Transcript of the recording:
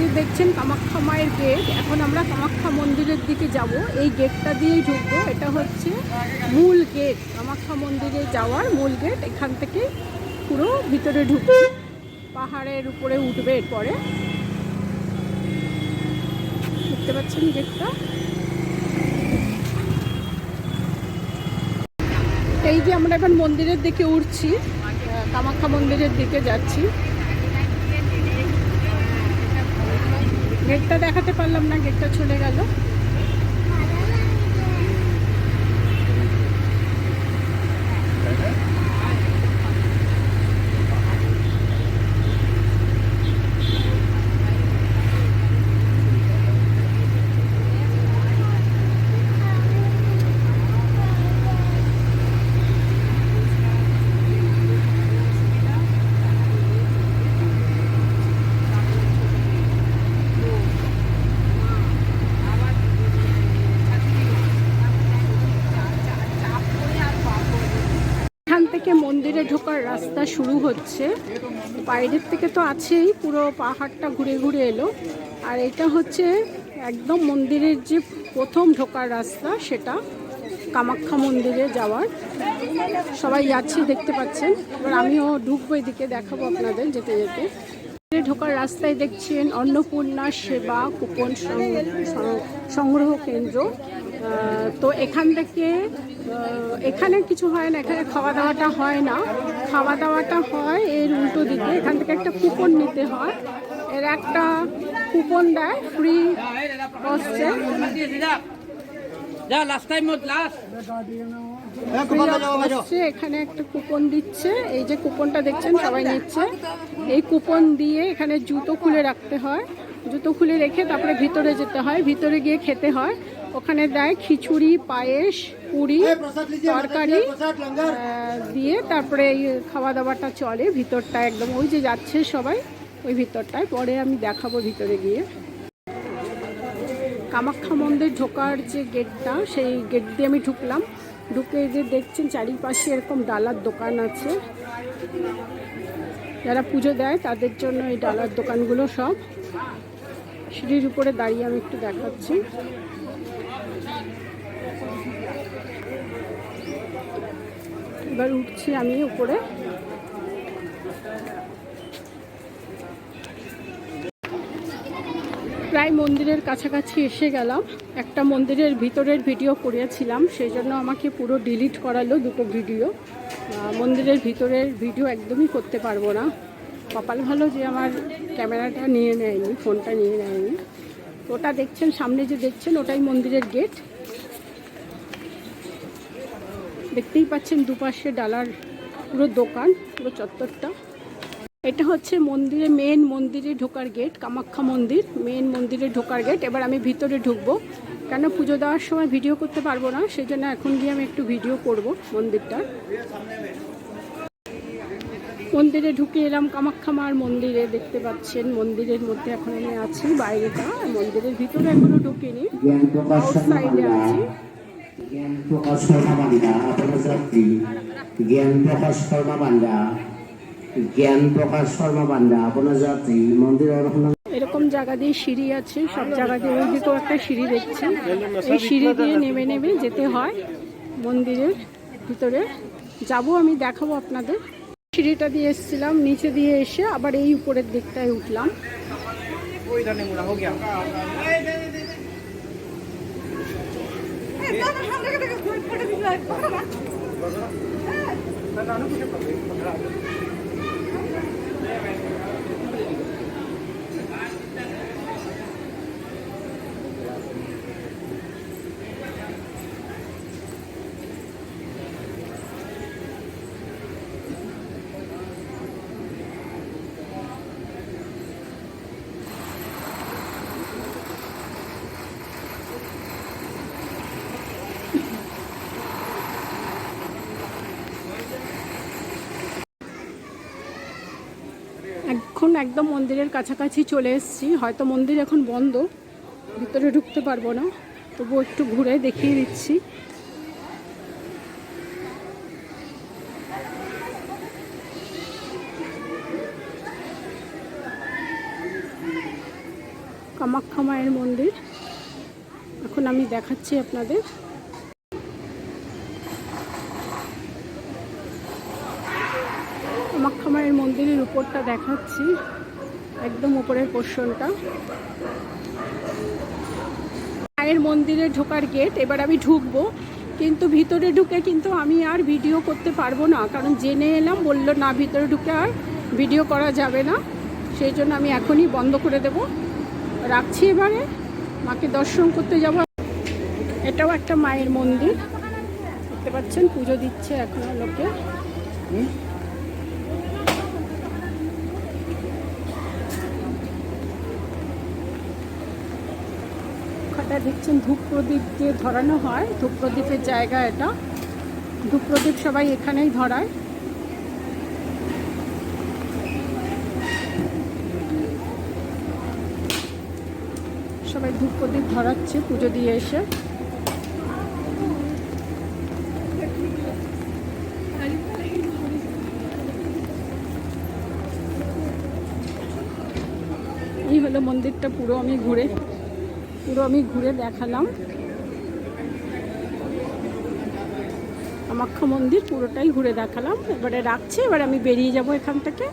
যে দেখছেন কামাখ্যা মায়ের গেট। এখন আমরা কামাখ্যা মন্দিরের দিকে যাব। এই গেটটা দিয়েই ঢুকবো। এটা হচ্ছে মূল গেট, কামাখ্যা মন্দিরে যাওয়ার মূল গেট। এখান থেকে পুরো ভিতরে ঢুকবে, পাহাড়ের উপরে উঠবে। এরপরে দেখতে পাচ্ছেন গেটটা। এই যে আমরা এখন মন্দিরের দিকে উঠছি, কামাখ্যা মন্দিরের দিকে যাচ্ছি। গেটটা দেখাতে পারলাম না, গেটটা চলে গেল। এখান থেকে মন্দিরে ঢোকার রাস্তা শুরু হচ্ছে। বাইরের থেকে তো আছেই, পুরো পাহাড়টা ঘুরে ঘুরে এলো। আর এটা হচ্ছে একদম মন্দিরের যে প্রথম ঢোকার রাস্তা, সেটা কামাখ্যা মন্দিরে যাওয়ার। সবাই যাচ্ছে দেখতে পাচ্ছেন। এবার আমিও ঢুকবো, এদিকে দেখাবো আপনাদের যেতে যেতে। ঢোকার রাস্তায় দেখছেন অন্নপূর্ণা সেবা কুপন সংগ্রহ কেন্দ্র। তো এখান থেকে এখানে কিছু হয় না, এখানে খাওয়া দাওয়াটা হয় না। খাওয়া দাওয়াটা হয় এর উল্টো দিকে। এখান থেকে একটা কুপন নিতে হয়, এর একটা কুপন দেয় ফ্রি হচ্ছে। এখানে একটা কুপন দিচ্ছে, এই যে কুপনটা দেখছেন সবাই নিচ্ছে। এই কুপন দিয়ে এখানে জুতো খুলে রাখতে হয়, জুতো খুলে রেখে তারপরে ভিতরে যেতে হয়। ভিতরে গিয়ে খেতে হয়। ওখানে দেয় খিচুড়ি, পায়েস, পুরি, তরকারি দিয়ে তারপরে এই খাওয়া দাওয়াটা চলে। ভিতরটা একদম ওই যে যাচ্ছে সবাই ওই ভিতরটায়, পরে আমি দেখাবো ভিতরে গিয়ে। কামাখ্যা মন্দির ঢোকার যে গেটটা, সেই গেট দিয়ে আমি ঢুকলাম। ঢুকে যে দেখছেন চারিপাশে এরকম ডালার দোকান আছে। যারা পুজো দেয় তাদের জন্য এই ডালার দোকানগুলো সব। সিঁড়ির উপরে দাঁড়িয়ে আমি একটু দেখাচ্ছি। এবার উঠছি আমি উপরে। প্রায় মন্দিরের কাছাকাছি এসে গেলাম। একটা মন্দিরের ভিতরের ভিডিও করিয়েছিলাম, সেই জন্য আমাকে পুরো ডিলিট করালো দুটো ভিডিও। মন্দিরের ভিতরের ভিডিও একদমই করতে পারবো না। কপাল ভালো যে আমার ক্যামেরাটা নিয়ে নেয়নি, ফোনটা নিয়ে নেয়নি। ওটা দেখছেন সামনে যে দেখছেন, ওটাই মন্দিরের গেট। দেখতেই পাচ্ছেন দুপাশে ডালার পুরো দোকান, পুরো চত্বরটা। এটা হচ্ছে মন্দিরে মেন মন্দিরে ঢোকার গেট, কামাখ্যা মন্দির মেন মন্দিরে ঢোকার গেট। এবার আমি ভিতরে ঢুকবো, কেন পুজো দেওয়ার সময় ভিডিও করতে পারবো না, সেই জন্য এখন গিয়ে আমি একটু ভিডিও করব মন্দিরটা। মন্দিরে ঢুকে এলাম কামাখ্যা মার মন্দিরে। দেখতে পাচ্ছেন মন্দিরের মধ্যে এখন আমি আছি, বাইরেটা মন্দিরের ভিতরে এখনো ঢুকিনি, আউট সাইডে আছি। জ্ঞান প্রকাশ শর্মা বান্দা আপনার যাত্রী, জ্ঞান প্রকাশ শর্মা বান্দা, জ্ঞান প্রকাশ শর্মা বান্দা আপনার যাত্রী মন্দির। এরকম জায়গা দিয়ে সিঁড়ি আছে, সব জায়গা দিয়ে। ওই দিকেও একটা সিঁড়ি দেখছি, এই সিঁড়ি দিয়ে নেমে নেমে যেতে হয় মন্দিরের ভিতরে। যাব আমি, দেখাবো আপনাদের। সিঁড়িটা দিয়ে এসেছিলাম, নিচে দিয়ে এসে আবার এই উপরের দিকটায় উঠলাম। এখন একদম মন্দিরের কাছাকাছি চলে এসেছি। হয়তো মন্দির এখন বন্ধ, ভিতরে ঢুকতে পারবো না, তবুও একটু ঘুরে দেখিয়ে দিচ্ছি। কামাখ্যা মায়ের মন্দির এখন আমি দেখাচ্ছি আপনাদের। কামাখ্যা মায়ের মন্দিরের উপরটা দেখাচ্ছি, একদম উপরের পোর্শনটা। মায়ের মন্দিরে ঢোকার গেট, এবার আমি ঢুকবো, কিন্তু ভিতরে ঢুকে কিন্তু আমি আর ভিডিও করতে পারবো না, কারণ জেনে এলাম, বললো না ভিতরে ঢুকে আর ভিডিও করা যাবে না, সেই জন্য আমি এখনই বন্ধ করে দেব। রাখছি, এবারে মাকে দর্শন করতে যাব। এটাও একটা মায়ের মন্দির, দেখতে পাচ্ছেন পুজো দিচ্ছে এখনো লোকে। ওখানটা দেখছেন ধূপ প্রদীপ যে ধরানো হয়, ধূপ প্রদীপের জায়গা এটা। ধূপ প্রদীপ সবাই এখানেই ধরায়। সবাই ধূপ প্রদীপ ধরাচ্ছে পুজো দিয়ে এসে। এই হলো মন্দিরটা, পুরো আমি ঘুরে দেখালাম। কামাখ্যা মন্দির পুরোটাই ঘুরে দেখালাম। এবারে রাখছি, এবার আমি বেরিয়ে যাব এখান থেকে।